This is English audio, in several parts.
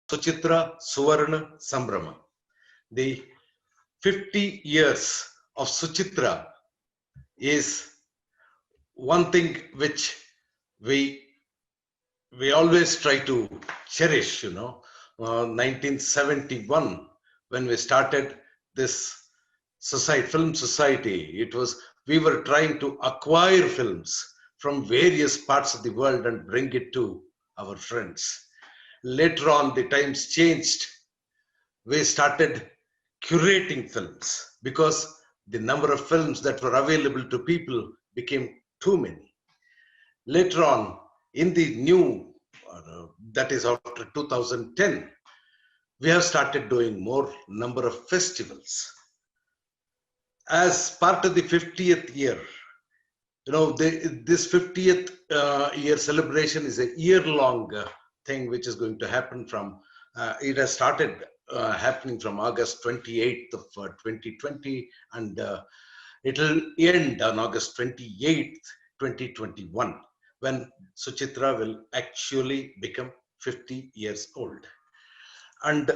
Suchitra Suvarna Sambrama. The 50 years of Suchitra is one thing which we always try to cherish. 1971, when we started this film society, we were trying to acquire films from various parts of the world and bring it to our friends. Later on, the times changed. We started curating films because the number of films that were available to people became too many. Later on, in the new, that is after 2010, we have started doing more number of festivals. As part of the 50th year, this 50th year celebration is a year-long thing which is going to happen from, it has started happening from August 28th of 2020, and it will end on August 28th, 2021, when Suchitra will actually become 50 years old. And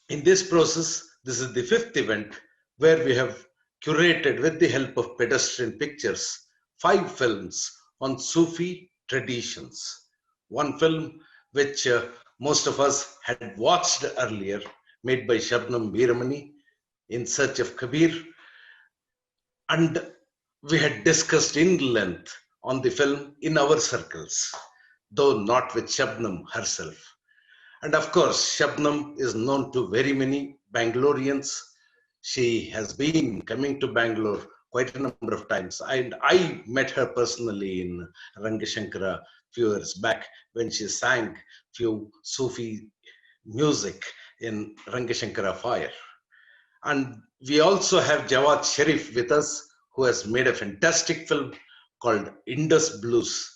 in this process, this is the fifth event where we have curated, with the help of pedestrian pictures, 5 films on Sufi traditions. One film which most of us had watched earlier, made by Shabnam Veeramani, In Search of Kabir. And we had discussed in length on the film in our circles, though not with Shabnam herself. And of course, Shabnam is known to very many Bangaloreans. She has been coming to Bangalore quite a number of times. And I met her personally in Rangashankara few years back when she sang few Sufi music in Rangashankara Fire. And we also have Jawad Sherif with us, who has made a fantastic film called Indus Blues.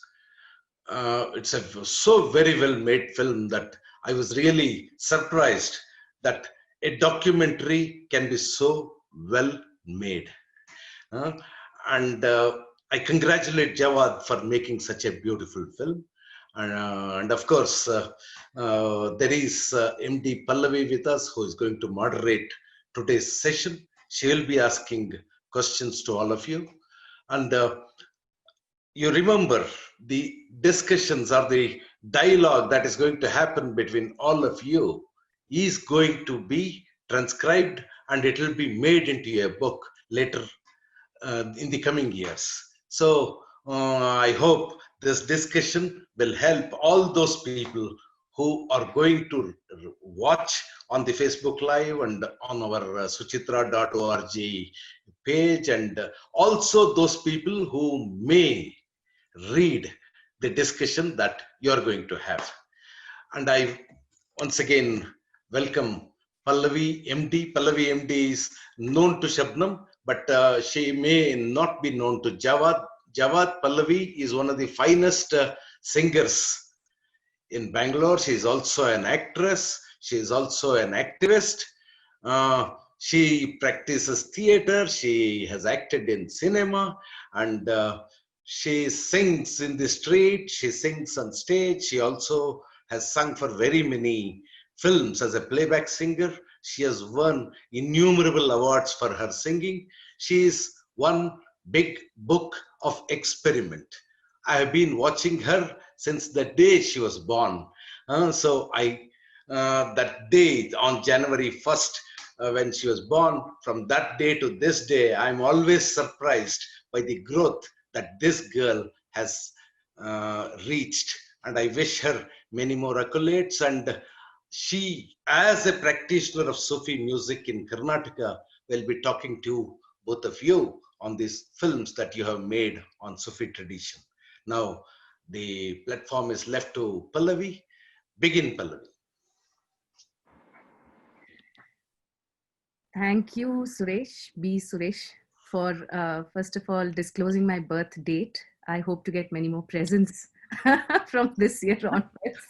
It's a so very well made film that I was really surprised that a documentary can be so well made. And I congratulate Jawad for making such a beautiful film. And of course, there is MD Pallavi with us, who is going to moderate today's session. She will be asking questions to all of you. And you remember the discussions or the dialogue that is going to happen between all of you is going to be transcribed, and it will be made into a book later in the coming years. So I hope this discussion will help all those people who are going to watch on the Facebook Live and on our suchitra.org page, and also those people who may read the discussion that you are going to have. And I once again welcome Pallavi MD. Pallavi MD is known to Shabnam, but she may not be known to Jawad. Jawad Pallavi is one of the finest singers in Bangalore. She is also an actress. She is also an activist. She practices theater. She has acted in cinema, and she sings in the street. She sings on stage. She also has sung for very many films as a playback singer. She has won innumerable awards for her singing. She is one big book of experiment. I have been watching her since the day she was born. That day on January 1st, when she was born, from that day to this day, I'm always surprised by the growth that this girl has reached. And I wish her many more accolades. And she, as a practitioner of Sufi music in Karnataka, will be talking to both of you on these films that you have made on Sufi tradition. Now, the platform is left to Pallavi. Begin, Pallavi. Thank you, Suresh, B. Suresh, for first of all disclosing my birth date. I hope to get many more presents from this year onwards.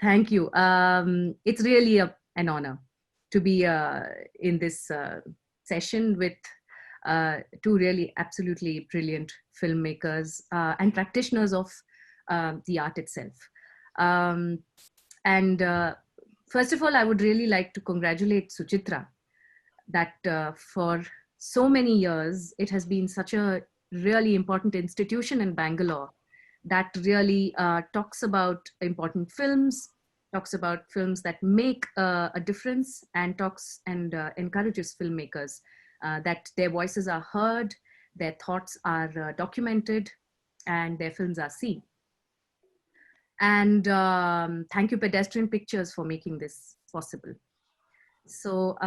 Thank you. It's really an honor to be in this session with two really absolutely brilliant filmmakers and practitioners of the art itself. Um, and first of all, I would really like to congratulate Suchitra that for so many years, it has been such a really important institution in Bangalore that really talks about important films, talks about films that make a difference, and talks and encourages filmmakers that their voices are heard, their thoughts are documented, and their films are seen. And thank you, Pedestrian Pictures, for making this possible. So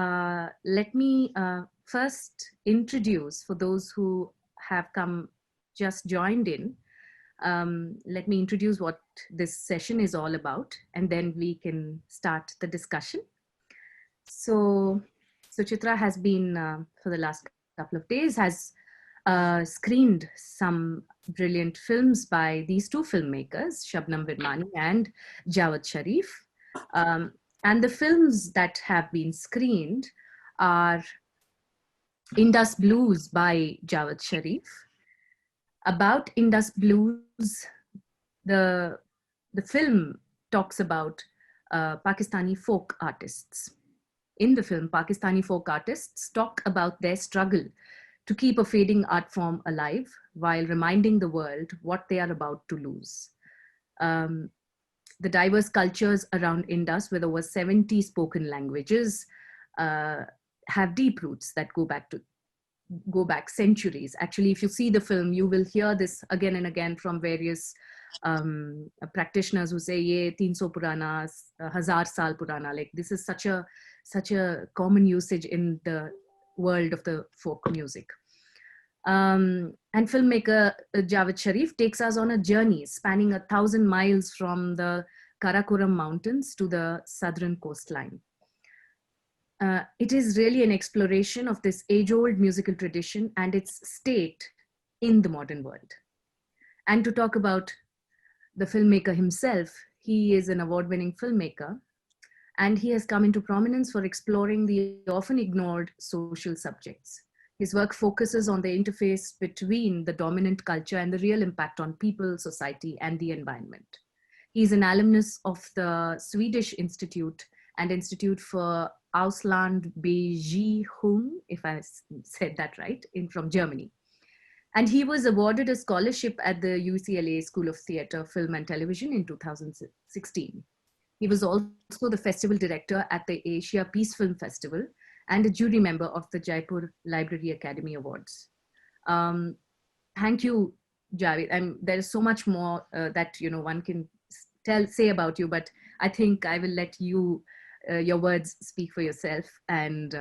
let me first introduce, for those who have come just joined in, let me introduce what this session is all about, and then we can start the discussion. So Suchitra has been, for the last couple of days, has screened some brilliant films by these two filmmakers, Shabnam Veeramani and Jawad Sherif. And the films that have been screened are Indus Blues by Jawad Sherif. About Indus Blues, the film talks about Pakistani folk artists. In the film, Pakistani folk artists talk about their struggle to keep a fading art form alive while reminding the world what they are about to lose. The diverse cultures around Indus, with over 70 spoken languages, have deep roots that go back centuries. Actually, if you see the film, you will hear this again and again from various practitioners who say, "Ye 300 purana, 1000 saal purana." Like, this is such a common usage in the world of the folk music. And filmmaker Jawad Sherif takes us on a journey spanning 1,000 miles from the Karakoram Mountains to the southern coastline. It is really an exploration of this age-old musical tradition and its state in the modern world. And to talk about the filmmaker himself, he is an award-winning filmmaker, and he has come into prominence for exploring the often ignored social subjects. His work focuses on the interface between the dominant culture and the real impact on people, society, and the environment. He's an alumnus of the Swedish Institute and Institute for Auslandbeziehung, if I said that right, from Germany. And he was awarded a scholarship at the UCLA School of Theatre, Film and Television in 2016. He was also the festival director at the Asia Peace Film Festival and a jury member of the Jaipur Library Academy Awards. Thank you, Javed. There is so much more that one can say about you, but I think I will let you, your words speak for yourself. And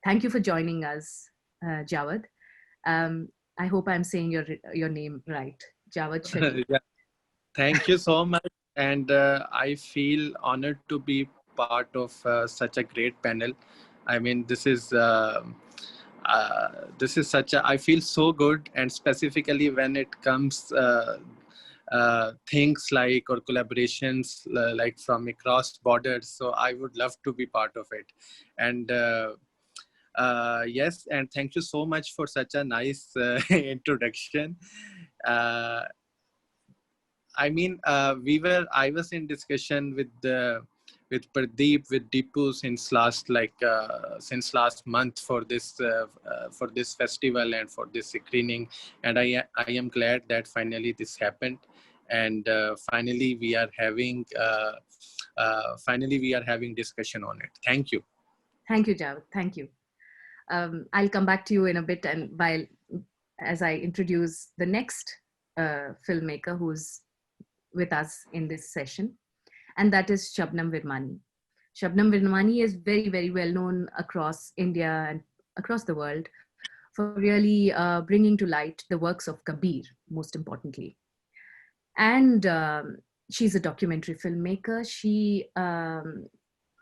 thank you for joining us, Jawad. I hope I'm saying your name right, Jawad Sherif. Yeah. Thank you so much, and I feel honored to be part of such a great panel. I mean, this is such a, I feel so good, and specifically when it comes things like, or collaborations like from across borders. So I would love to be part of it. And yes, and thank you so much for such a nice introduction. I mean, I was in discussion with Pradeep, with Deepu since last month for this festival and for this screening, and I am glad that finally this happened, and finally we are having discussion on it. Thank you. Thank you, Jawad. Thank you. I'll come back to you in a bit, and as I introduce the next filmmaker who's with us in this session, and that is Shabnam Veeramani. Shabnam Veeramani is very, very well known across India and across the world for really bringing to light the works of Kabir, most importantly. And she's a documentary filmmaker. She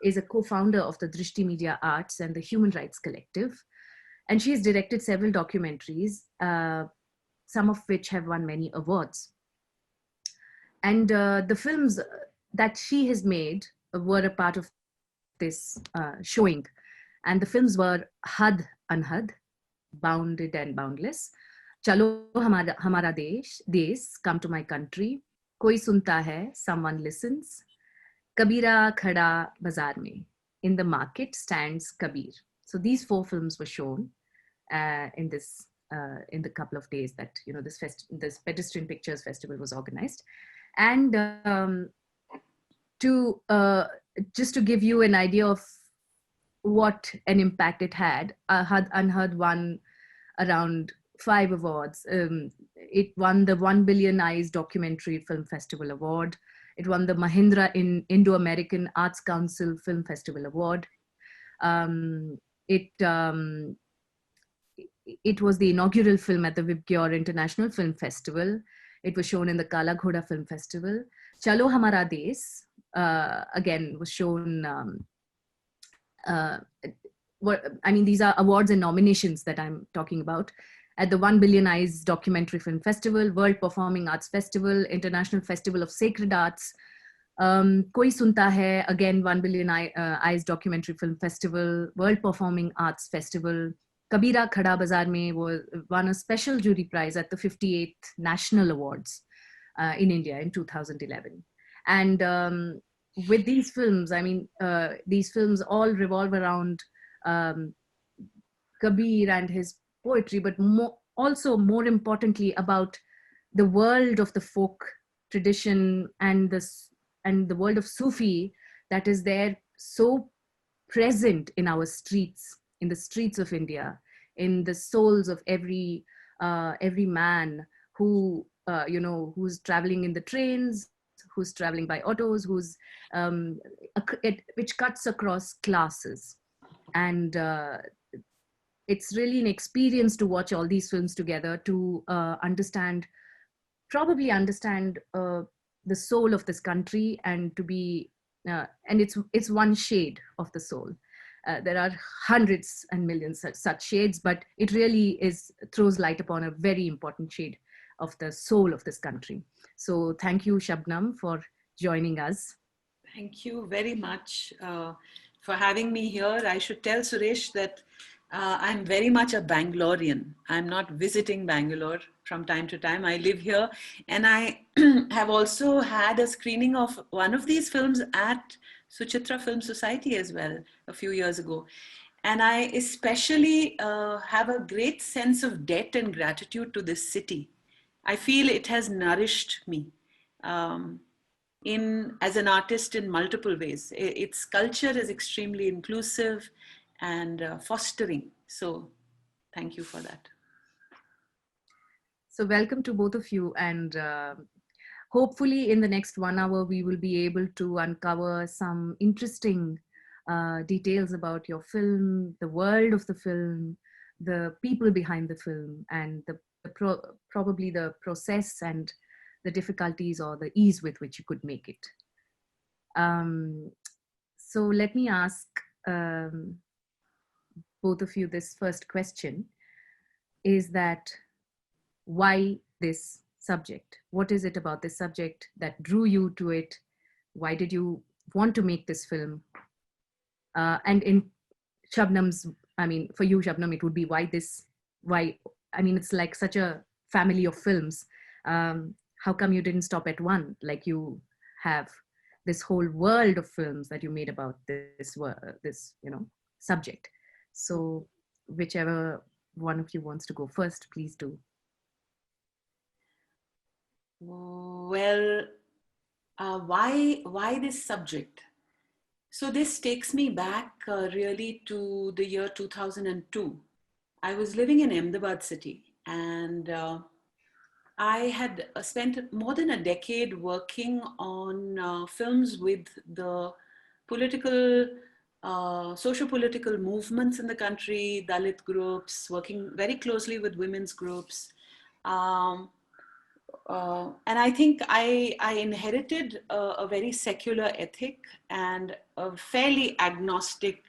is a co-founder of the Drishti Media Arts and the Human Rights Collective. And she has directed several documentaries, some of which have won many awards. And the films that she has made were a part of this showing. And the films were Had Anhad, Bounded and Boundless, Chalo Hamara Desh, Come to My Country, Koi Sunta Hai, Someone Listens, Kabira Khada Bazaar Mein, In the Market Stands Kabir. So these 4 films were shown in the couple of days that this Pedestrian Pictures Festival was organized. And just to give you an idea of what an impact it had, Unheard won around 5 awards. It won the 1 Billion Eyes Documentary Film Festival Award. It won the Mahindra Indo-American Arts Council Film Festival Award. It was the inaugural film at the Vibgyor International Film Festival. It was shown in the Kala Ghoda Film Festival. Chalo Hamara Desh, again, was shown. These are awards and nominations that I'm talking about. At the 1 Billion Eyes Documentary Film Festival, World Performing Arts Festival, International Festival of Sacred Arts, Koi Sunta Hai, again 1 Billion Eyes Documentary Film Festival, World Performing Arts Festival. Kabira Khada Bazaar Mein won a special jury prize at the 58th National Awards in India in 2011. And with these films, these films all revolve around Kabir and his poetry, but also more importantly about the world of the folk tradition and the world of Sufi that is there so present in our streets, in the streets of India, in the souls of every man who who's traveling in the trains, who's traveling by autos, which cuts across classes. And it's really an experience to watch all these films together to probably understand the soul of this country, and to be and it's one shade of the soul. There are hundreds and millions such shades, but it really throws light upon a very important shade of the soul of this country. So thank you, Shabnam, for joining us. Thank you very much for having me here. I should tell Suresh that I'm very much a Bangalorean. I'm not visiting Bangalore from time to time. I live here, and I have also had a screening of one of these films at Suchitra Film Society as well a few years ago. And I especially have a great sense of debt and gratitude to this city. I feel it has nourished me as an artist in multiple ways. Its culture is extremely inclusive and fostering. So thank you for that. So welcome to both of you. And hopefully in the next 1 hour, we will be able to uncover some interesting details about your film, the world of the film, the people behind the film, and probably the process and the difficulties or the ease with which you could make it. So let me ask both of you this first question, is that why this subject? What is it about this subject that drew you to it? Why did you want to make this film? And in Shabnam's, for you, Shabnam, it would be it's like such a family of films. How come you didn't stop at one? Like, you have this whole world of films that you made about this subject. So whichever one of you wants to go first, please do. Well, why this subject? So this takes me back really to the year 2002. I was living in Ahmedabad city, and I had spent more than a decade working on films with the political, socio-political movements in the country, Dalit groups, working very closely with women's groups. And I think I inherited a very secular ethic and a fairly agnostic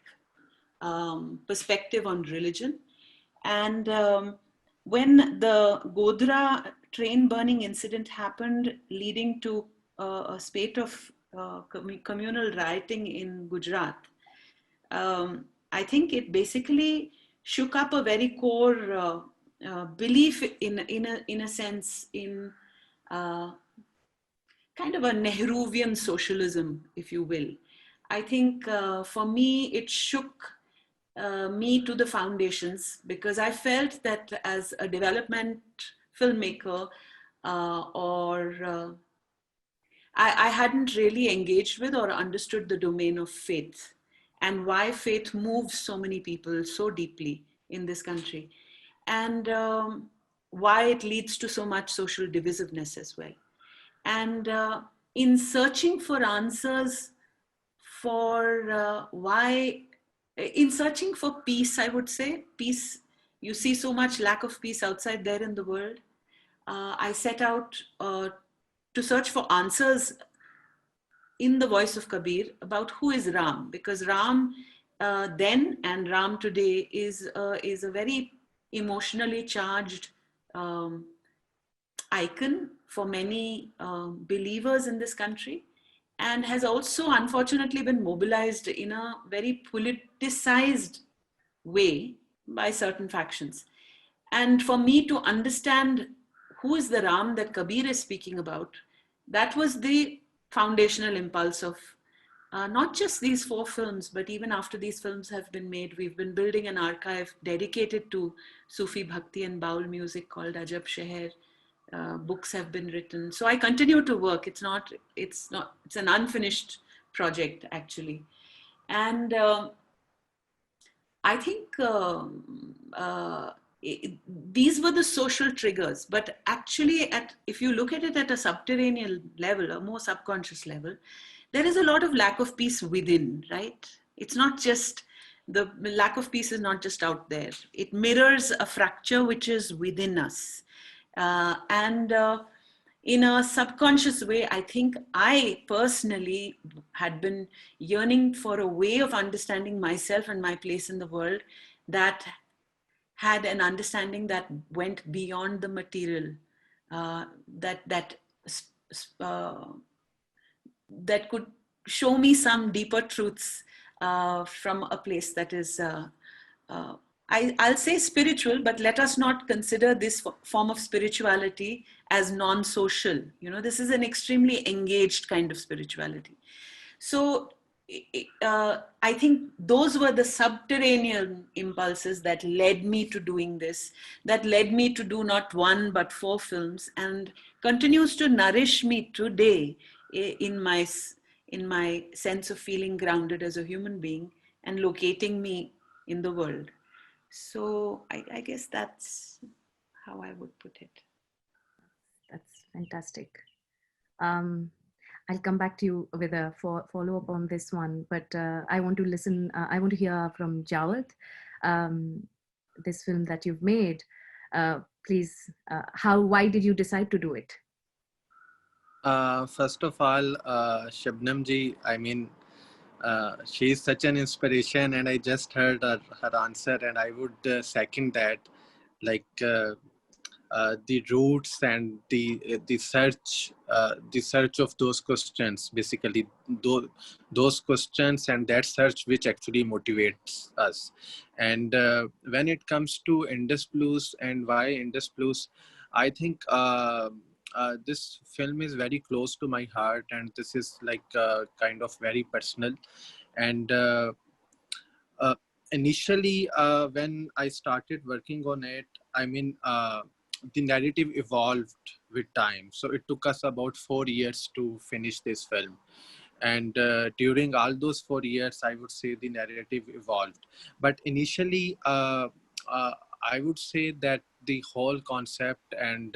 perspective on religion. And when the Godhra train burning incident happened, leading to a spate of communal rioting in Gujarat, I think it basically shook up a very core belief in a sense in kind of a Nehruvian socialism, if you will. I think for me, it shook me to the foundations, because I felt that as a development filmmaker, I hadn't really engaged with or understood the domain of faith and why faith moves so many people so deeply in this country, and why it leads to so much social divisiveness as well. And in searching for answers for in searching for peace, I would say, peace, you see so much lack of peace outside there in the world. I set out to search for answers in the voice of Kabir about who is Ram, because Ram then and Ram today is a very emotionally charged icon for many believers in this country, and has also unfortunately been mobilized in a very politicized way by certain factions. And for me to understand who is the Ram that Kabir is speaking about, that was the foundational impulse of not just these 4 films, but even after these films have been made, we've been building an archive dedicated to Sufi Bhakti and Baul music called Ajab Sheher. Books have been written. So I continue to work. It's an unfinished project, actually. And I think these were the social triggers, but actually if you look at it at a subterranean level, a more subconscious level, there is a lot of lack of peace within, right? It's not just, the lack of peace is not just out there. It mirrors a fracture which is within us. And in a subconscious way, I think I personally had been yearning for a way of understanding myself and my place in the world that had an understanding that went beyond the material, that could show me some deeper truths from a place that is, I'll say spiritual, but let us not consider this form of spirituality as non-social. You know, this is an extremely engaged kind of spirituality. So I think those were the subterranean impulses that led me to doing this, that led me to do not 1 but 4 films, and continues to nourish me today in my sense of feeling grounded as a human being and locating me in the world. So I guess that's how I would put it. That's fantastic. I'll come back to you with a follow-up on this one, but I want to listen, I want to hear from Jawad, this film that you've made. Please, why did you decide to do it? First of all, Shabnam ji, I mean, she is such an inspiration, and I just heard her answer, and I would second that. Like the roots and the search of those questions, basically those questions and that search which actually motivates us. And when it comes to Indus Blues and why Indus Blues, I think this film is very close to my heart, and this is like kind of very personal. And initially when I started working on it, I mean, the narrative evolved with time. So it took us about 4 years to finish this film. And during all those 4 years, I would say the narrative evolved. But initially, I would say that the whole concept and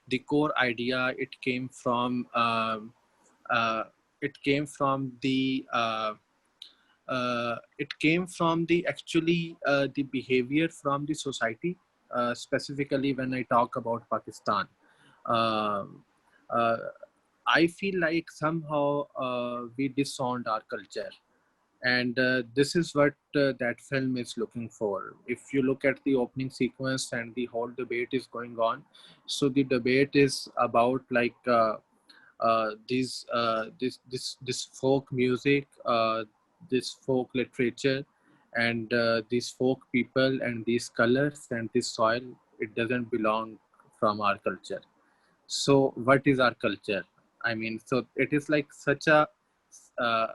the core idea, it came from actually the behavior from the society, specifically when I talk about Pakistan. I feel like somehow we disowned our culture. And this is what that film is looking for. If you look at the opening sequence and the whole debate is going on, so the debate is about like this folk music, this folk literature, and these folk people and these colors and this soil, it doesn't belong from our culture. So what is our culture? I mean, so it is like such a uh,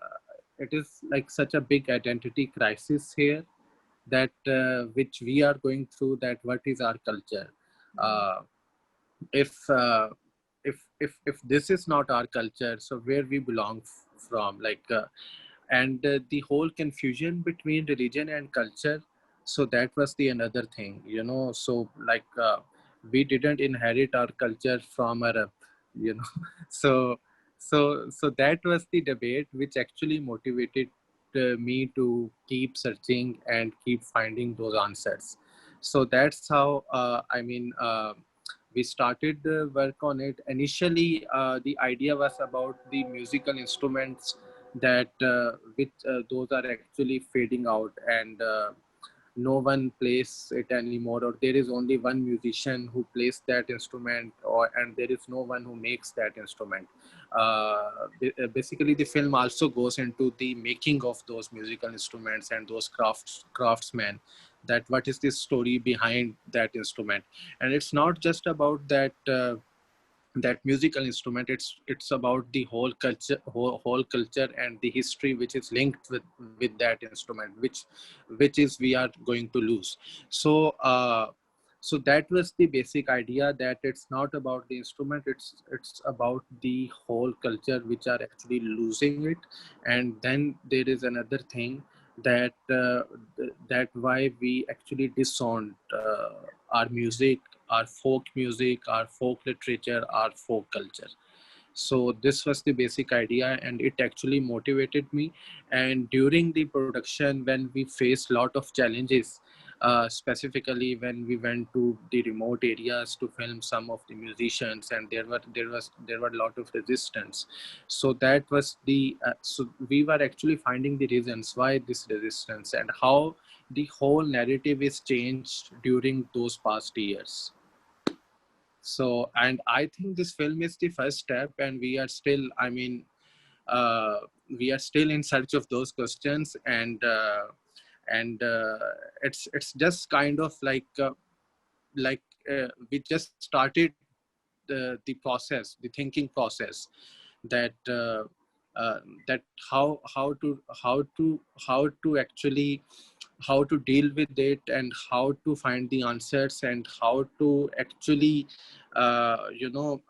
it is like such a big identity crisis here, that which we are going through, that what is our culture. uh, if if this is not our culture, so where we belong from, like and the whole confusion between religion and culture. So that was the another thing, you know. So like we didn't inherit our culture from Arab, you know. so so that was the debate which actually motivated me to keep searching and keep finding those answers. So that's how we started work on it. Initially the idea was about the musical instruments, that which those are actually fading out, and no one plays it anymore, or there is only one musician who plays that instrument, or and there is no one who makes that instrument. Basically the film also goes into the making of those musical instruments and those craftsmen, that what is the story behind that instrument. And it's not just about that that musical instrument, it's about the whole culture, whole culture and the history which is linked with that instrument, which is we are going to lose. So so that was the basic idea, that it's not about the instrument, it's about the whole culture which are actually losing it. And then there is another thing, that that why we actually disowned our music, our folk music, our folk literature, our folk culture. So this was the basic idea, and it actually motivated me. And during the production, when we faced a lot of challenges, specifically when we went to the remote areas to film some of the musicians, and there were a lot of resistance. So that was the so we were actually finding the reasons why this resistance, and how the whole narrative is changed during those past years. So, and I think this film is the first step, and we are still, uh, we are still in search of those questions. And it's just kind of like we just started the process, the thinking process, that that how to actually, how to deal with it, and how to find the answers, and how to actually you know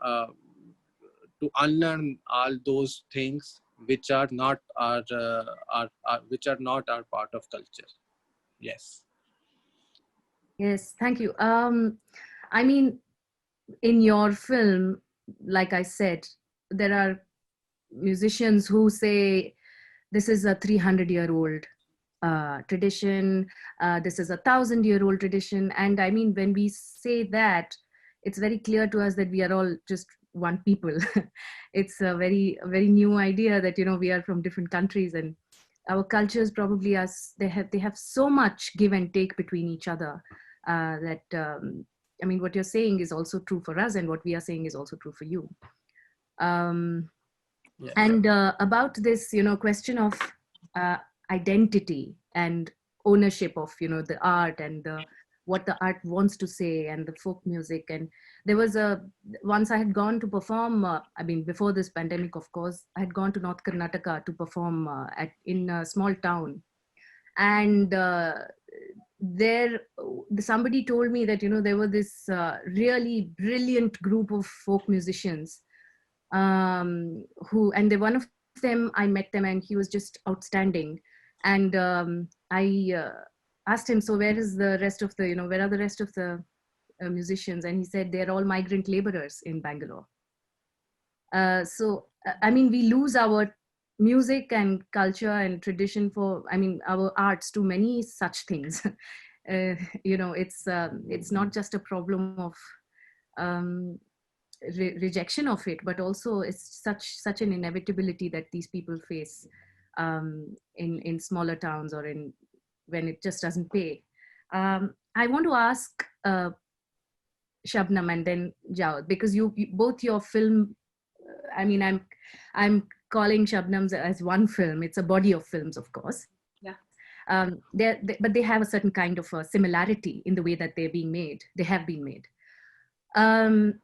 to unlearn all those things which are not our which are not our part of culture. Yes. Yes, thank you. I mean, in your film, like I said, there are musicians who say this is a 300-year-old tradition, this is a 1,000-year-old tradition. And I mean, when we say that, it's very clear to us that we are all just one people. It's a very new idea that, you know, we are from different countries, and our cultures probably they have so much give and take between each other, that I mean, what you're saying is also true for us, and what we are saying is also true for you. Um, Yeah. and about this, you know, question of identity and ownership of, you know, the art, and what the art wants to say, and the folk music. And there was a once I had gone to perform, I mean, before this pandemic, of course, I had gone to North Karnataka to perform in a small town. And there somebody told me that, you know, there were this really brilliant group of folk musicians, and one of them, I met them, and he was just outstanding. And I asked him, so where is the rest of the, you know, where are the rest of the musicians? And he said they're all migrant laborers in Bangalore. So I mean, we lose our music and culture and tradition for, I mean, our arts to many such things. You know, it's not just a problem of um, rejection of it, but also it's such an inevitability that these people face in smaller towns, or in when it just doesn't pay. I want to ask Shabnam and then Jawad, because you both your film, I mean, I'm calling Shabnam's as one film. It's a body of films, of course. Yeah. But they have a certain kind of a similarity in the way that they're being made. They have been made. Um,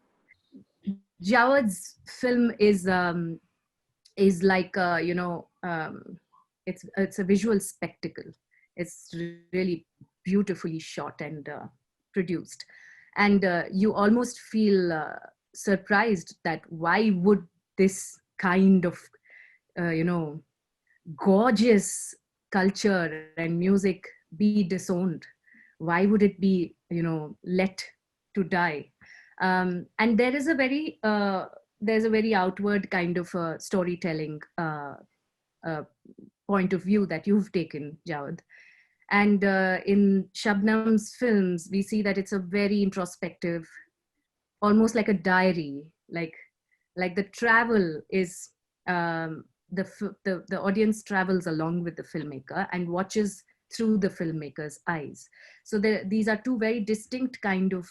Jawad's film is like it's a visual spectacle. It's really beautifully shot and produced, and you almost feel surprised that why would this kind of you know gorgeous culture and music be disowned? Why would it be let to die? And there's a very outward kind of storytelling uh, point of view that you've taken, Jawad. And in Shabnam's films, we see that it's a very introspective, almost like a diary. Like the travel is the audience travels along with the filmmaker and watches through the filmmaker's eyes. So these are two very distinct kind of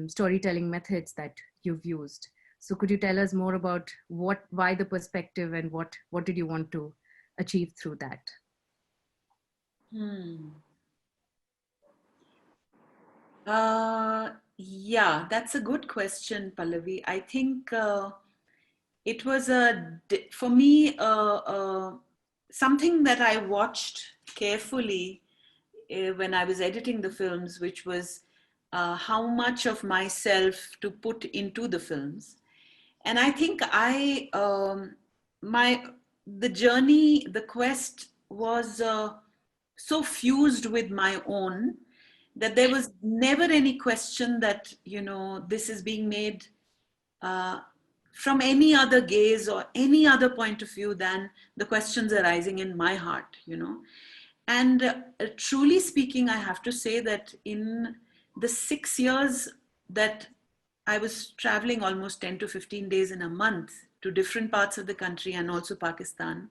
storytelling methods that you've used. So could you tell us more about why the perspective, and what did you want to achieve through that? Yeah, that's a good question, Pallavi. I think it was for me something that I watched carefully when I was editing the films, which was how much of myself to put into the films. And I think the journey, the quest was so fused with my own that there was never any question that, this is being made from any other gaze or any other point of view than the questions arising in my heart, And truly speaking, I have to say that in the 6 years that I was traveling almost 10 to 15 days in a month to different parts of the country and also Pakistan,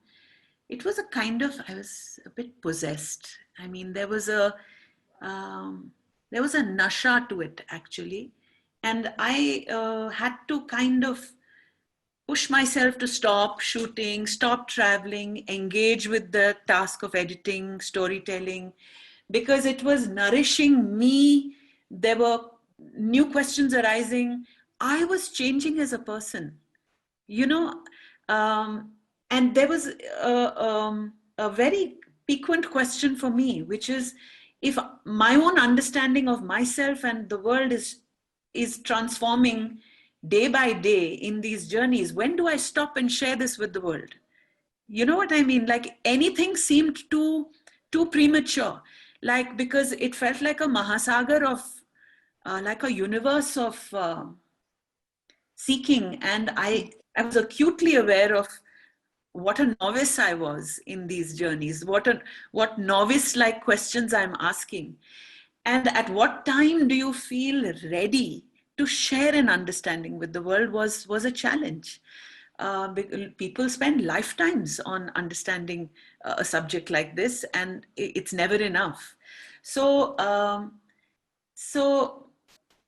it was I was a bit possessed. I mean, there was a nasha to it, actually. And I had to kind of push myself to stop shooting, stop traveling, engage with the task of editing, storytelling, because it was nourishing me. There were new questions arising. I was changing as a person, and there was a very piquant question for me, which is, if my own understanding of myself and the world is transforming day by day in these journeys, when do I stop and share this with the world? You know what I mean? Like anything seemed too premature, because it felt like a mahasagar of like a universe of seeking, and I was acutely aware of what a novice I was in these journeys, what novice-like questions I'm asking. And at what time do you feel ready to share an understanding with the world was a challenge. People spend lifetimes on understanding a subject like this, and it's never enough. So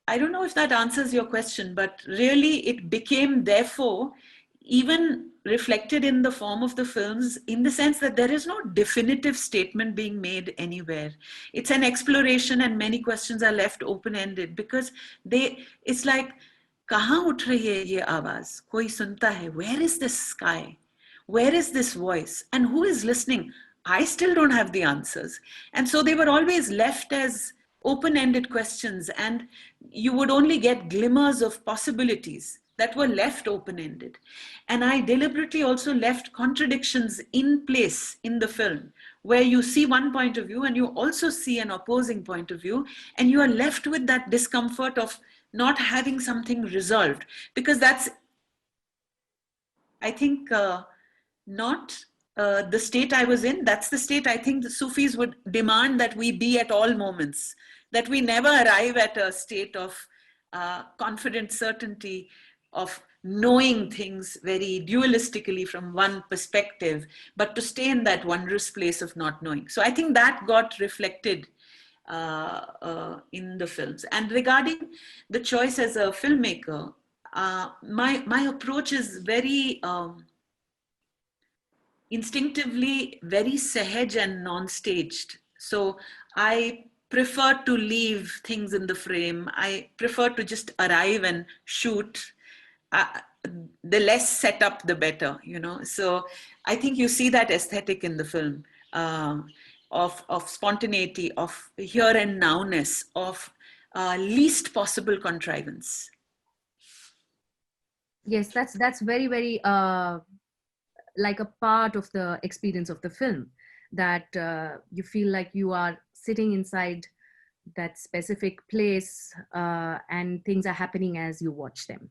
I don't know if that answers your question, but really it became, therefore, even reflected in the form of the films, in the sense that there is no definitive statement being made anywhere. It's an exploration, and many questions are left open-ended, because it's like, kahan uth rahi hai ye awaaz? Koi sunta hai? Where is this sky? Where is this voice? And who is listening? I still don't have the answers. And so they were always left as open-ended questions, and you would only get glimmers of possibilities that were left open-ended. And I deliberately also left contradictions in place in the film, where you see one point of view and you also see an opposing point of view, and you are left with that discomfort of not having something resolved, because that's, I think, not the state I was in. That's the state I think the Sufis would demand that we be at all moments, that we never arrive at a state of confident certainty, of knowing things very dualistically from one perspective, but to stay in that wondrous place of not knowing. So I think that got reflected in the films. And regarding the choice as a filmmaker, my approach is very instinctively very sahaj and non-staged. So I prefer to leave things in the frame. I prefer to just arrive and shoot. uh, the less set up, the better, you know. So I think you see that aesthetic in the film, of spontaneity, of here and nowness, of least possible contrivance. Yes, that's very, very like a part of the experience of the film, that you feel like you are sitting inside that specific place, and things are happening as you watch them.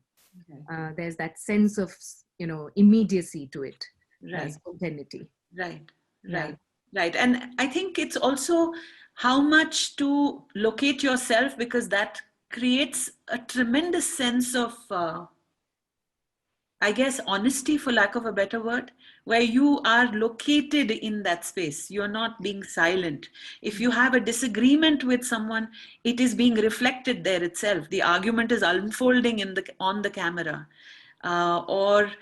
There's that sense of, you know, immediacy to it, Right. spontaneity. Right, Yeah. right, right. And I think it's also how much to locate yourself, because that creates a tremendous sense of, I guess, honesty, for lack of a better word, where you are located in that space. You're not being silent. If you have a disagreement with someone, it is being reflected there itself. The argument is unfolding on the camera. Or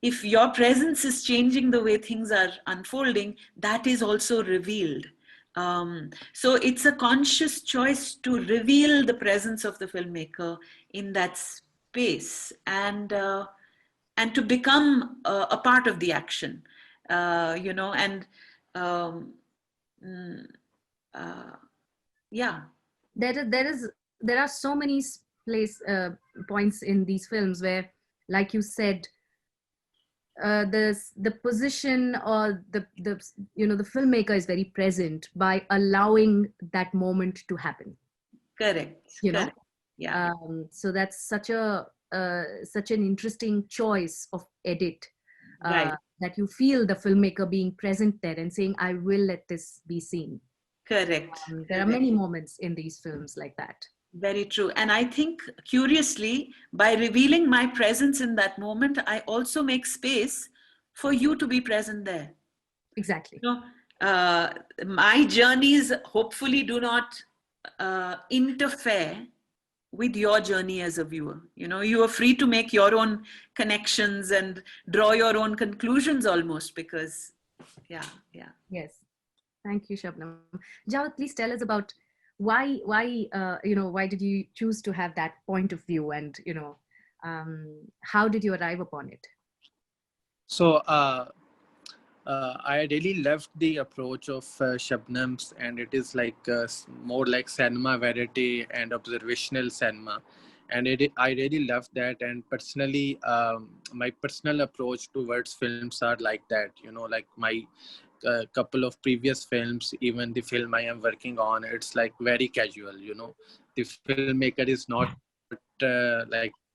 if your presence is changing the way things are unfolding, that is also revealed. So it's a conscious choice to reveal the presence of the filmmaker in that space, and to become a part of the action, you know, and um, mm, uh, yeah. There are so many place points in these films where, like you said, the position, or the you know, the filmmaker is very present by allowing that moment to happen, Correct, you know. correct. Yeah, So that's such an interesting choice of edit, right, that you feel the filmmaker being present there and saying, I will let this be seen. correct, There are correct. many moments in these films like that. Very true. And I think, curiously, by revealing my presence in that moment, I also make space for you to be present there. Exactly. You know, my journeys hopefully do not interfere with your journey as a viewer. You know, you are free to make your own connections and draw your own conclusions almost, because, yeah, yeah. Yes. Thank you, Shabnam. Jawad, please tell us about why why did you choose to have that point of view, and how did you arrive upon it? So I really loved the approach of Shabnam's, and it is like more like cinema verite and observational cinema. And I really love that. And personally, my personal approach towards films are like that. You know, like my couple of previous films, even the film I am working on, it's like very casual. You know, the filmmaker is not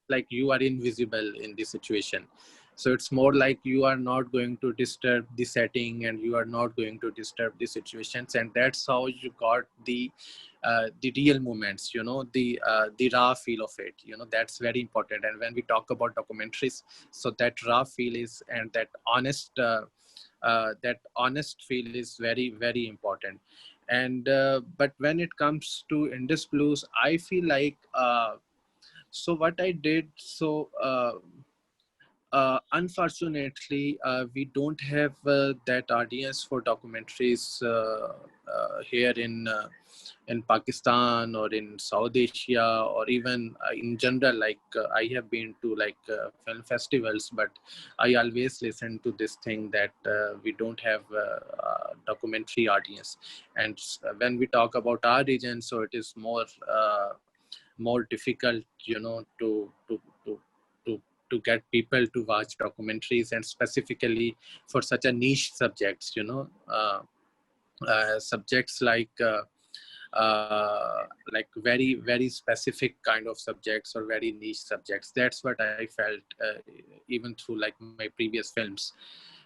like you are invisible in this situation. So it's more like you are not going to disturb the setting, and you are not going to disturb the situations, and that's how you got the real moments, you know, the raw feel of it. You know, that's very important. And when we talk about documentaries, so that raw feel is, and that honest feel is very, very important. And but when it comes to Indus Blues, I feel like so what I did, so unfortunately, we don't have that audience for documentaries here in Pakistan or in South Asia, or even in general. Like I have been to like film festivals, but I always listen to this thing that we don't have documentary audience. And when we talk about our region, so it is more difficult, you know, to to get people to watch documentaries, and specifically for such a niche subjects, you know, subjects like very, very specific kind of subjects, or very niche subjects. That's what I felt even through like my previous films.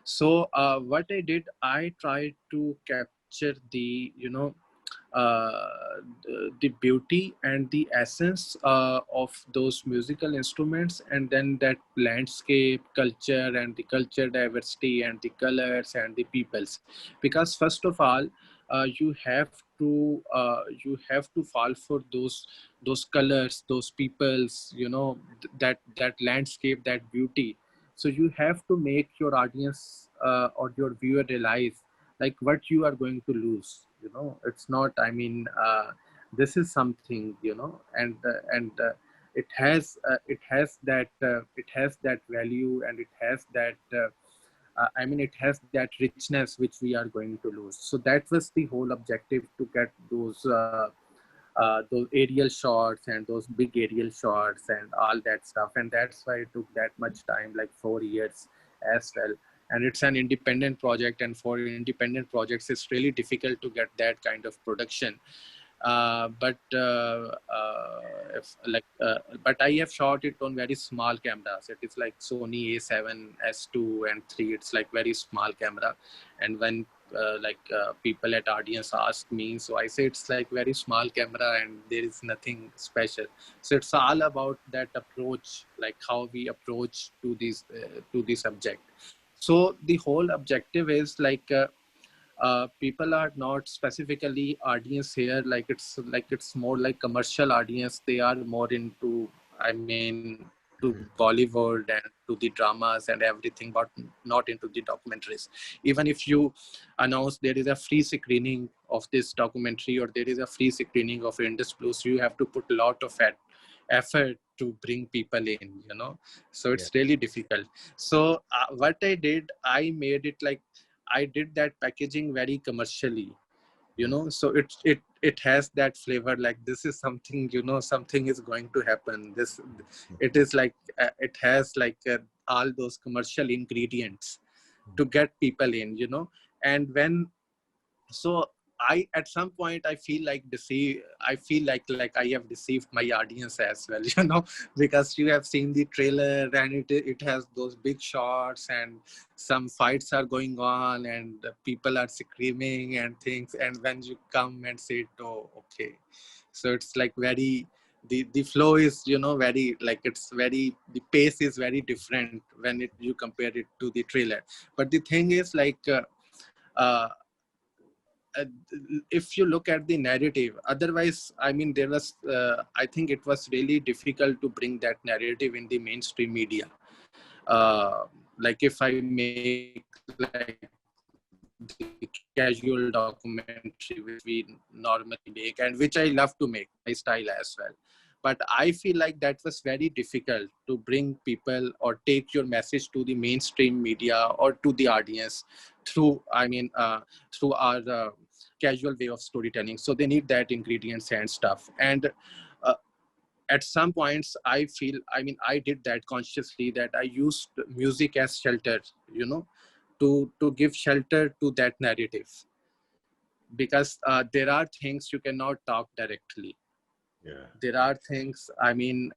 So what I did, I tried to capture the, you know, the beauty and the essence of those musical instruments, and then that landscape culture and the culture diversity and the colors and the peoples. Because first of all, you have to fall for those colors, those peoples, you know, that landscape, that beauty. So you have to make your audience or your viewer realize like what you are going to lose. You know, it's not, I mean, this is something, you know. And it has that value, and it has that it has that richness which we are going to lose. So that was the whole objective, to get those aerial shots and those big aerial shots and all that stuff. And that's why it took that much time, like 4 years as well. And it's an independent project, and for independent projects it's really difficult to get that kind of production. But but I have shot it on very small cameras. It is like Sony A7, S2 and 3. It's like very small camera. And when people at audience ask me, so I say it's like very small camera and there is nothing special. So it's all about that approach, like how we approach to this subject. So the whole objective is people are not specifically audience here, like it's more like commercial audience. They are more into, to Bollywood and to the dramas and everything, but not into the documentaries. Even if you announce there is a free screening of this documentary, or there is a free screening of Indus Blues, you have to put a lot of effort to bring people in, so it's really difficult. So what I did, I made it like, I did that packaging very commercially, so it has that flavor, like this is something, something is going to happen. It is like it has like all those commercial ingredients to get people in, and when, so I, at some point, I feel like I have deceived my audience as well, because you have seen the trailer and it has those big shots and some fights are going on and people are screaming and things. And when you come and say, oh, okay. So it's like very, the flow is, very, like it's very, the pace is very different when you compare it to the trailer. But the thing is like, uh, if you look at the narrative, otherwise, there was, I think it was really difficult to bring that narrative in the mainstream media. Like if I make like the casual documentary which we normally make, and which I love to make, my style as well. But I feel like that was very difficult to bring people or take your message to the mainstream media or to the audience through, through our casual way of storytelling. So they need that ingredients and stuff. And at some points, I feel, I did that consciously, that I used music as shelter, to give shelter to that narrative. Because there are things you cannot talk directly. Yeah. There are things, you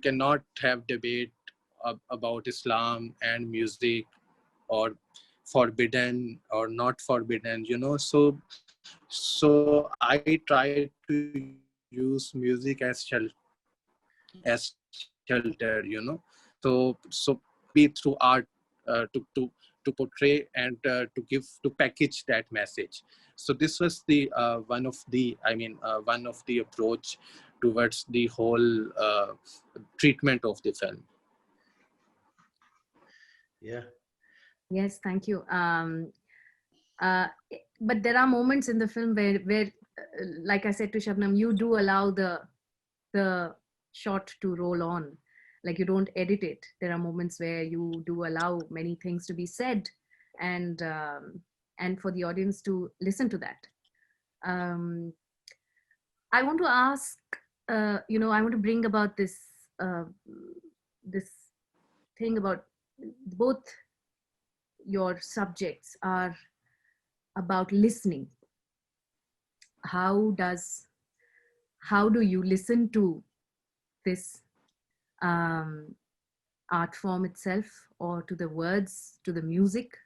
cannot have debate about Islam and music, or forbidden or not forbidden, so I try to use music as shelter, so be through art, to portray and to package that message. So this was the one of the approach towards the whole treatment of the film. Yeah. Yes, thank you. But there are moments in the film where like I said to Shabnam, you do allow the shot to roll on. Like you don't edit it. There are moments where you do allow many things to be said, and for the audience to listen to that. I want to ask, I want to bring about this this thing about both your subjects are about listening. How do you listen to this art form itself, or to the words, to the music?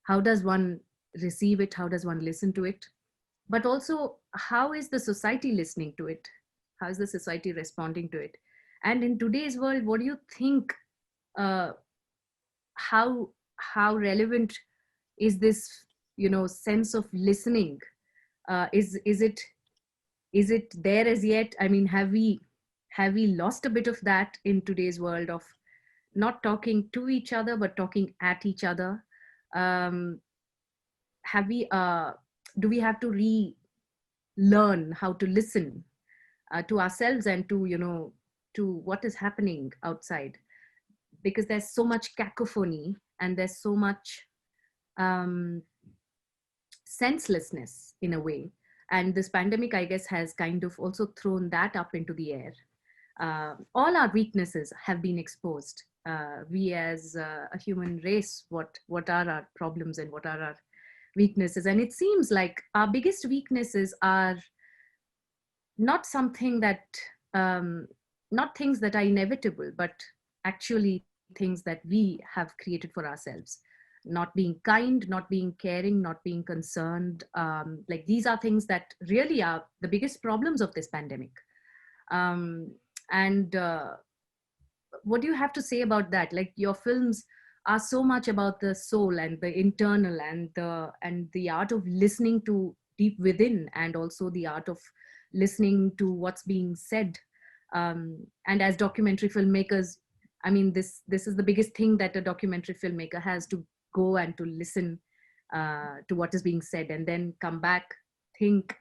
How does one receive it? How does one listen to it? But also, how is the society listening to it? How is the society responding to it? And in today's world, what do you think, how relevant is this, sense of listening? Is it there as yet? Have we lost a bit of that in today's world of not talking to each other but talking at each other? Do we have to relearn how to listen? to ourselves and to, to what is happening outside, because there's so much cacophony and there's so much senselessness in a way. And this pandemic, I guess, has kind of also thrown that up into the air. All our weaknesses have been exposed. We as a human race, what are our problems and what are our weaknesses? And it seems like our biggest weaknesses are not something that, not things that are inevitable, but actually things that we have created for ourselves. Not being kind, not being caring, not being concerned. Like these are things that really are the biggest problems of this pandemic. And what do you have to say about that? Like your films are so much about the soul and the internal and the art of listening to deep within, and also the art of listening to what's being said. And as documentary filmmakers, I mean, this is the biggest thing that a documentary filmmaker has, to go and to listen to what is being said, and then come back, think,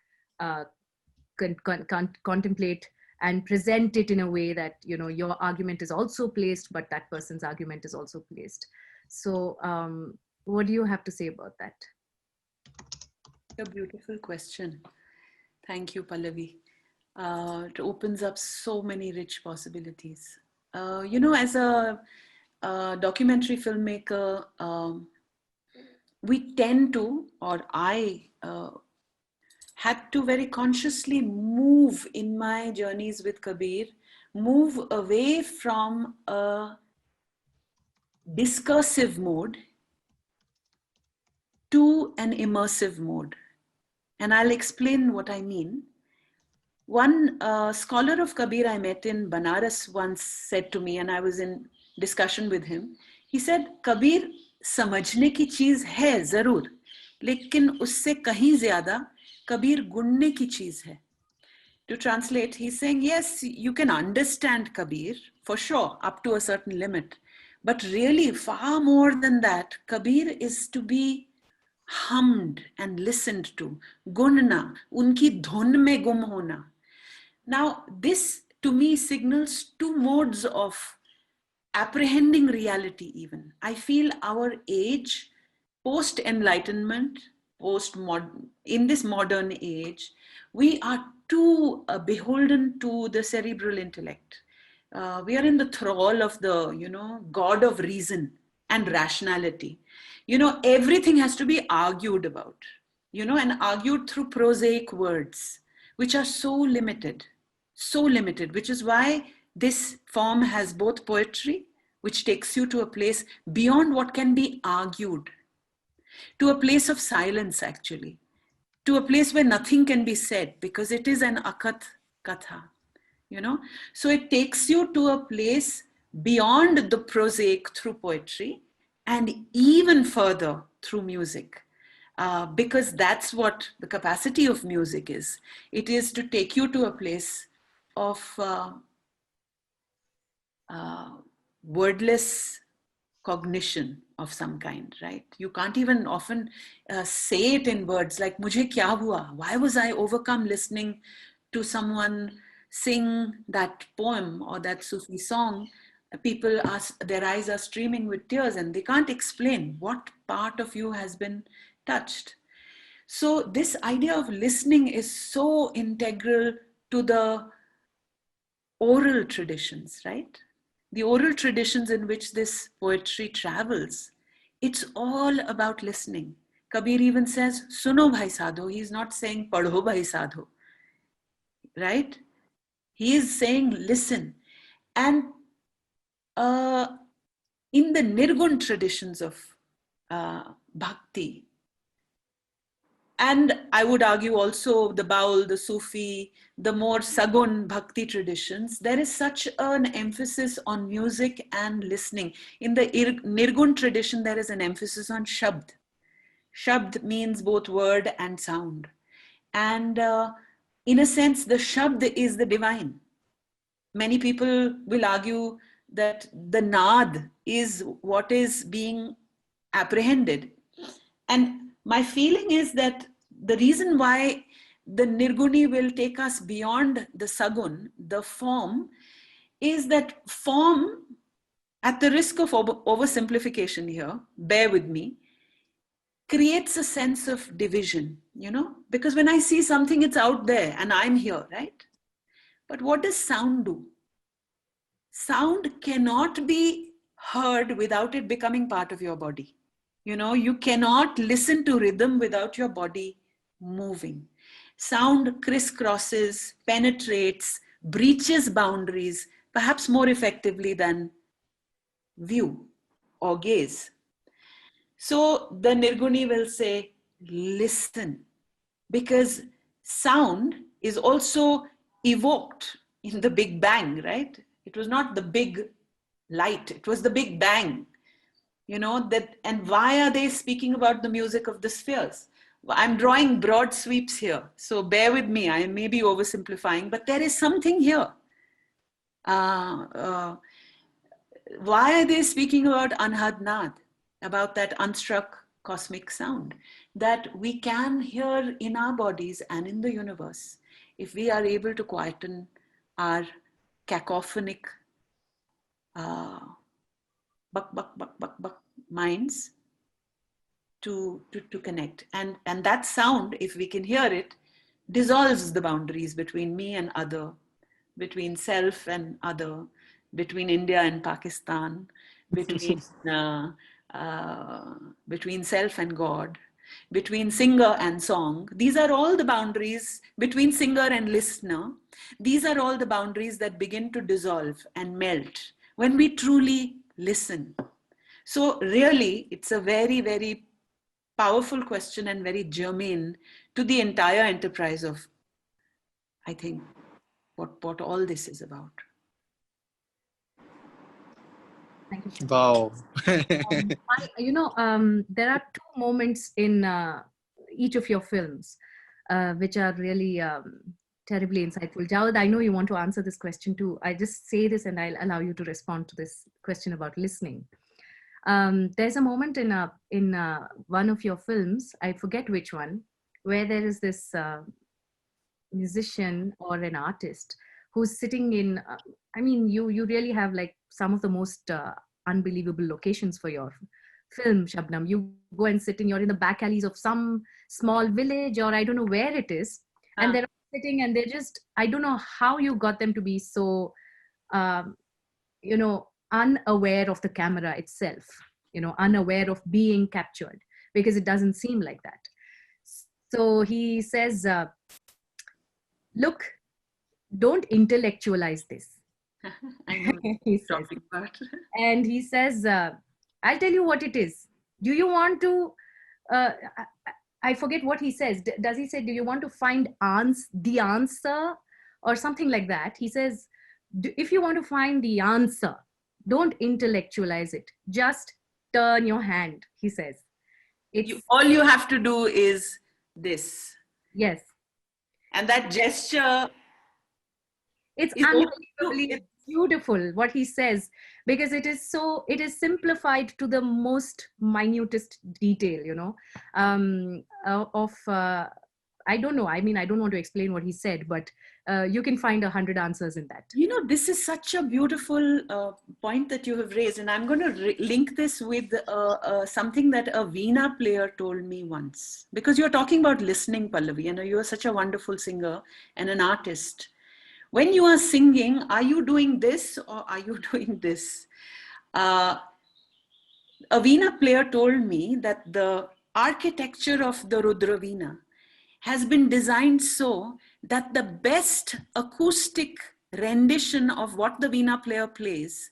contemplate, and present it in a way that, your argument is also placed, but that person's argument is also placed. So what do you have to say about that? A beautiful question. Thank you, Pallavi. It opens up so many rich possibilities. As a documentary filmmaker, we tend to, or I had to very consciously move in my journeys with Kabir, move away from a discursive mode to an immersive mode. And I'll explain what I mean. One scholar of Kabir I met in Banaras once said to me, and I was in discussion with him, he said, Kabir समझने की चीज है जरूर, लेकिन उससे कहीं ज्यादा कबीर गुणने की चीज है. To translate, he's saying, yes, you can understand Kabir for sure up to a certain limit, but really far more than that, Kabir is to be hummed and listened to. Gunna, unki dhun mein gum hona. Now, this to me signals two modes of apprehending reality even. I feel our age, post-enlightenment, in this modern age, we are too beholden to the cerebral intellect. We are in the thrall of the, god of reason and rationality. Everything has to be argued about, and argued through prosaic words, which are so limited, which is why this form has both poetry, which takes you to a place beyond what can be argued, to a place of silence actually, to a place where nothing can be said because it is an akat katha, So it takes you to a place beyond the prosaic through poetry and even further through music. Because that's what the capacity of music is. It is to take you to a place of wordless cognition of some kind, right? You can't even often say it in words like, Mujhe kya hua? Why was I overcome listening to someone sing that poem or that Sufi song? People, their eyes are streaming with tears and they can't explain what part of you has been touched. So this idea of listening is so integral to the oral traditions, right? The oral traditions in which this poetry travels, it's all about listening. Kabir even says, Suno bhai sadho. He's not saying, Padho bhai sadho. Right? He is saying, listen. And in the Nirgun traditions of bhakti, and I would argue also the Baul, the Sufi, the more Sagun Bhakti traditions, there is such an emphasis on music and listening. In the Nirgun tradition, there is an emphasis on Shabd. Shabd means both word and sound. And in a sense, the Shabd is the divine. Many people will argue that the Naad is what is being apprehended. And my feeling is that the reason why the Nirguni will take us beyond the Sagun, the form, is that form, at the risk of oversimplification here, bear with me, creates a sense of division, you know, because when I see something, it's out there and I'm here, right? But what does sound do? Sound cannot be heard without it becoming part of your body. You know, you cannot listen to rhythm without your body moving. Sound crisscrosses, penetrates, breaches boundaries, perhaps more effectively than view or gaze. So the Nirguni will say, listen, because sound is also evoked in the Big Bang, right? It was not the big light, it was the Big Bang. You know, that, and why are they speaking about the music of the spheres? I'm drawing broad sweeps here, so bear with me, I may be oversimplifying, but there is something here. Why are they speaking about Anhad Naad, about that unstruck cosmic sound that we can hear in our bodies and in the universe if we are able to quieten our cacophonic buck, buck, buck, buck, buck minds to connect. And that sound, if we can hear it, dissolves the boundaries between me and other, between self and other, between India and Pakistan, between between self and God, between singer and song. These are all the boundaries between singer and listener. These are all the boundaries that begin to dissolve and melt when we truly listen. So really, it's a very, very powerful question and very germane to the entire enterprise of, I think, what all this is about. Thank you. Wow. There are two moments in each of your films which are really terribly insightful. Jawad, I know you want to answer this question too. I just say this and I'll allow you to respond to this question about listening. There's a moment in one of your films, I forget which one, where there is this musician or an artist who's sitting in, you really have like some of the most unbelievable locations for your film, Shabnam. You go and sit you're in the back alleys of some small village, or I don't know where it is. And they're sitting and they're just, I don't know how you got them to be so, unaware of the camera itself, unaware of being captured, because it doesn't seem like that. So he says, look, don't intellectualize this. I know he says. talking about. And he says, I'll tell you what it is. Do you want to, I forget what he says. Does he say, do you want to find the answer or something like that? He says, if you want to find the answer, don't intellectualize it. Just turn your hand, he says. All you have to do is this. Yes. And that gesture. It's unbelievably beautiful what he says, because it is simplified to the most minutest detail, I don't know. I mean, I don't want to explain what he said, but you can find 100 answers in that. This is such a beautiful point that you have raised. And I'm going to link this with something that a Veena player told me once. Because you're talking about listening, Pallavi. You are such a wonderful singer and an artist. When you are singing, are you doing this or are you doing this? A Veena player told me that the architecture of the Rudra Veena has been designed so that the best acoustic rendition of what the Veena player plays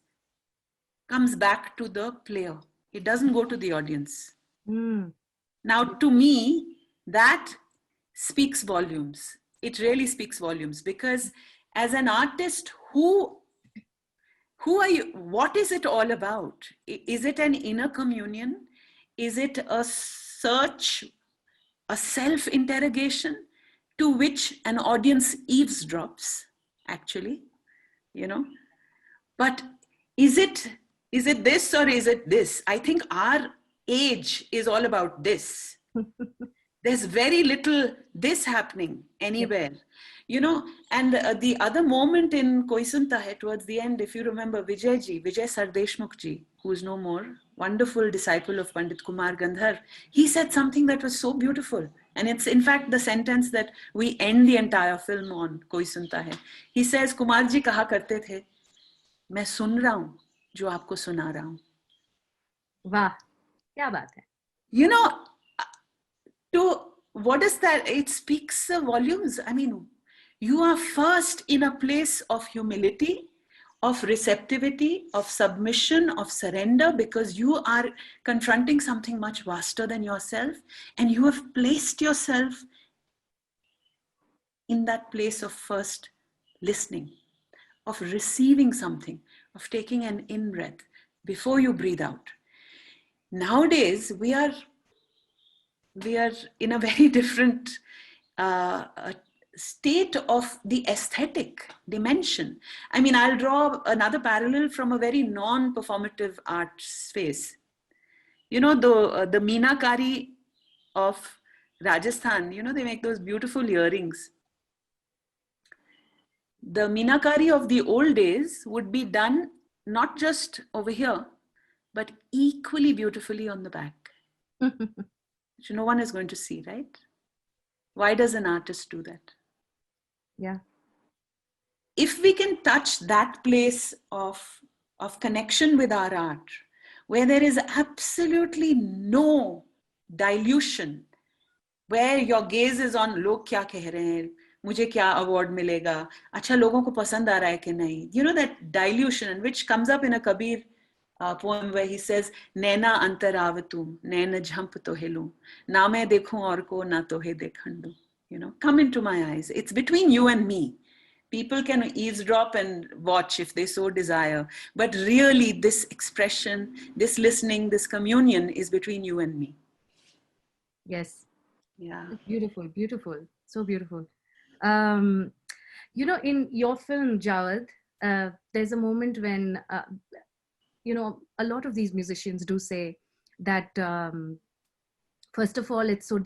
comes back to the player. It doesn't go to the audience. Now, to me, that speaks volumes. It really speaks volumes, because as an artist, who are you? What is it all about? Is it an inner communion? Is it a search, a self-interrogation to which an audience eavesdrops, actually, But is it this or is it this? I think our age is all about this. There's very little this happening anywhere, you know. And the other moment in Koi Sunta Hai, towards the end, if you remember, Vijay Sardeshmukh ji, who is no more, wonderful disciple of Pandit Kumar Gandhar, he said something that was so beautiful. And it's in fact the sentence that we end the entire film on, Koi Sunta Hai. He says, Kumar ji kaha karte the, मैं सुन रहा हूँ जो आपको सुना रहा हूँ. वाह, क्या बात है. You know, what is that? It speaks volumes. I mean, you are first in a place of humility, of receptivity, of submission, of surrender, because you are confronting something much vaster than yourself, and you have placed yourself in that place of first listening, of receiving something, of taking an in-breath before you breathe out. Nowadays, we are in a very different state of the aesthetic dimension. I mean, I'll draw another parallel from a very non-performative art space. You know, the Meenakari of Rajasthan, you know, they make those beautiful earrings. The Meenakari of the old days would be done not just over here, but equally beautifully on the back. Which no one is going to see, right? Why does an artist do that? Yeah. If we can touch that place of connection with our art, where there is absolutely no dilution, where your gaze is on log kya keh rahe hain, mujhe kya award milega, acha logon ko pasand aa raha hai ki nahi. You know, that dilution, and which comes up in a Kabir poem where he says, Naina antar avatum, naina jhamp to hilu, na main dekhun aur ko na tohe dekhandu. You know, come into my eyes. It's between you and me. People can eavesdrop and watch if they so desire. But really, this expression, this listening, this communion is between you and me. Yes. Yeah. Beautiful, beautiful. So beautiful. You know, in your film, Jawad, there's a moment when, you know, a lot of these musicians do say that, first of all, it's so